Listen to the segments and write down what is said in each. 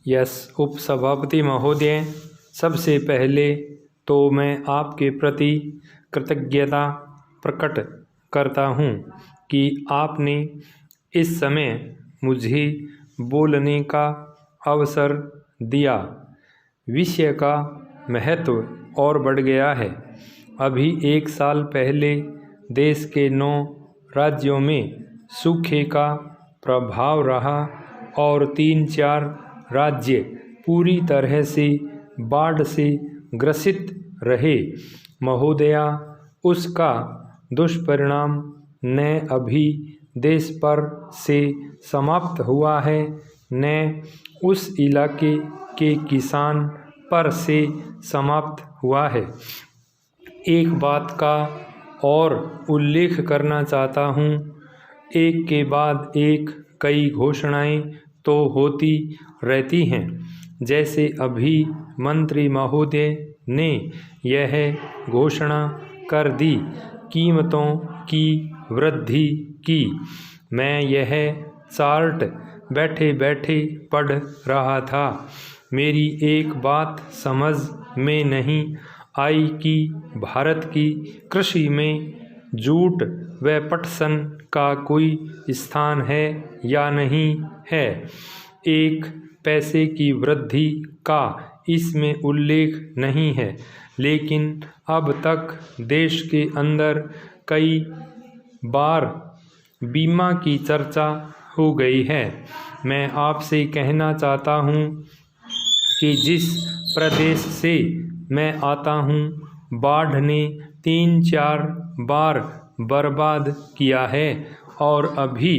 Yes उपसभापति महोदय, सबसे पहले तो मैं आपके प्रति कृतज्ञता प्रकट करता हूँ कि आपने इस समय मुझे बोलने का अवसर दिया। विषय का महत्व और बढ़ गया है। अभी 1 साल पहले देश के 9 राज्यों में सूखे का प्रभाव रहा और 3-4 राज्य पूरी तरह से बाढ़ से ग्रसित रहे। महोदया, उसका दुष्परिणाम न अभी देश पर से समाप्त हुआ है, न उस इलाके के किसान पर से समाप्त हुआ है। एक बात का और उल्लेख करना चाहता हूँ, एक के बाद एक कई घोषणाएं तो होती रहती हैं। जैसे अभी मंत्री महोदय ने यह घोषणा कर दी, कीमतों की वृद्धि की। मैं यह चार्ट बैठे बैठे पढ़ रहा था। मेरी एक बात समझ में नहीं आई कि भारत की कृषि में जूट व पटसन का कोई स्थान है या नहीं है। 1 पैसे की वृद्धि का इसमें उल्लेख नहीं है, लेकिन अब तक देश के अंदर कई बार बीमा की चर्चा हो गई है। मैं आपसे कहना चाहता हूँ कि जिस प्रदेश से मैं आता हूँ, बाढ़ ने 3-4 बार बर्बाद किया है और अभी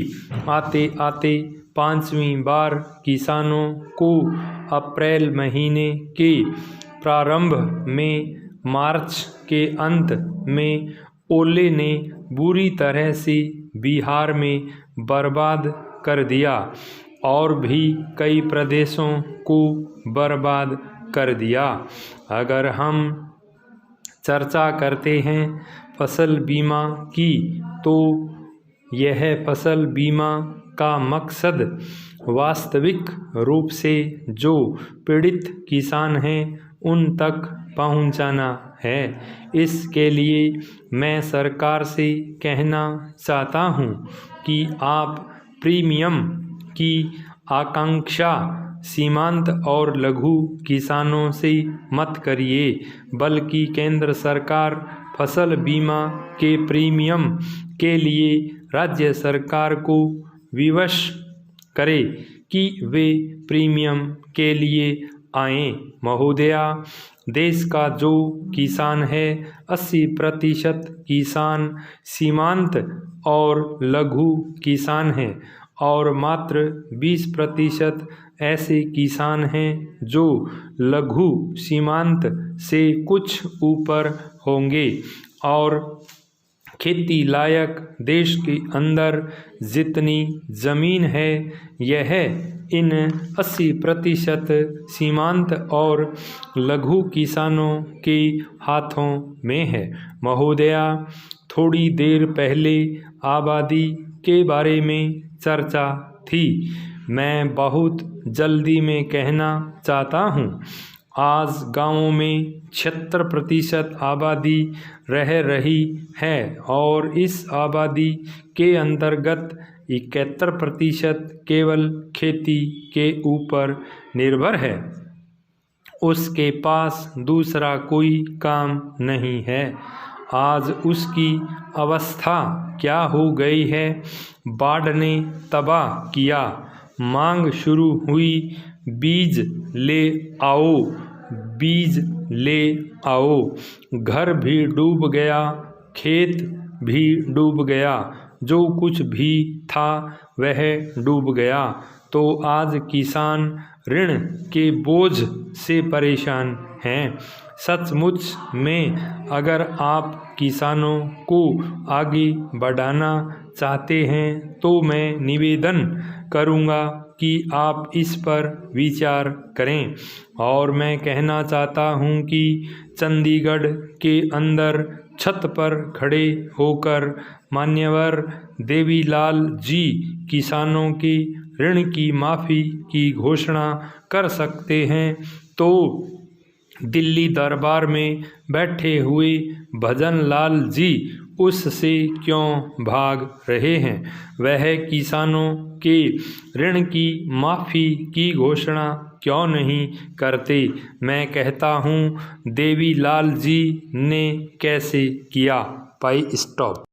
आते आते 5वीं बार किसानों को अप्रैल महीने के प्रारंभ में मार्च के अंत में ओले ने बुरी तरह से बिहार में बर्बाद कर दिया और भी कई प्रदेशों को बर्बाद कर दिया। अगर हम चर्चा करते हैं फसल बीमा की, तो यह फसल बीमा का मकसद वास्तविक रूप से जो पीड़ित किसान हैं उन तक पहुंचाना है। इसके लिए मैं सरकार से कहना चाहता हूं कि आप प्रीमियम की आकांक्षा सीमांत और लघु किसानों से मत करिए, बल्कि केंद्र सरकार फसल बीमा के प्रीमियम के लिए राज्य सरकार को विवश करे कि वे प्रीमियम के लिए आएं। महोदया, देश का जो किसान है 80% किसान सीमांत और लघु किसान हैं और मात्र 20% ऐसे किसान हैं जो लघु सीमांत से कुछ ऊपर होंगे और खेती लायक देश के अंदर जितनी ज़मीन है यह इन 80% सीमांत और लघु किसानों के हाथों में है। महोदया, थोड़ी देर पहले आबादी के बारे में चर्चा थी। मैं बहुत जल्दी में कहना चाहता हूँ, आज गाँवों में 76% आबादी रह रही है और इस आबादी के अंतर्गत 71% केवल खेती के ऊपर निर्भर है। उसके पास दूसरा कोई काम नहीं है। आज उसकी अवस्था क्या हो गई है? बाढ़ ने तबाह किया। मांग शुरू हुई, बीज ले आओ, बीज ले आओ। घर भी डूब गया, खेत भी डूब गया, जो कुछ भी था वह डूब गया। तो आज किसान ऋण के बोझ से परेशान हैं। सचमुच में अगर आप किसानों को आगे बढ़ाना चाहते हैं तो मैं निवेदन करूंगा कि आप इस पर विचार करें। और मैं कहना चाहता हूं कि चंडीगढ़ के अंदर छत पर खड़े होकर मान्यवर देवीलाल जी किसानों के ऋण की माफ़ी की घोषणा कर सकते हैं तो दिल्ली दरबार में बैठे हुए भजनलाल जी उससे क्यों भाग रहे हैं? वह किसानों के ऋण की माफ़ी की घोषणा क्यों नहीं करते? मैं कहता हूँ देवीलाल जी ने कैसे किया। भाई स्टॉप।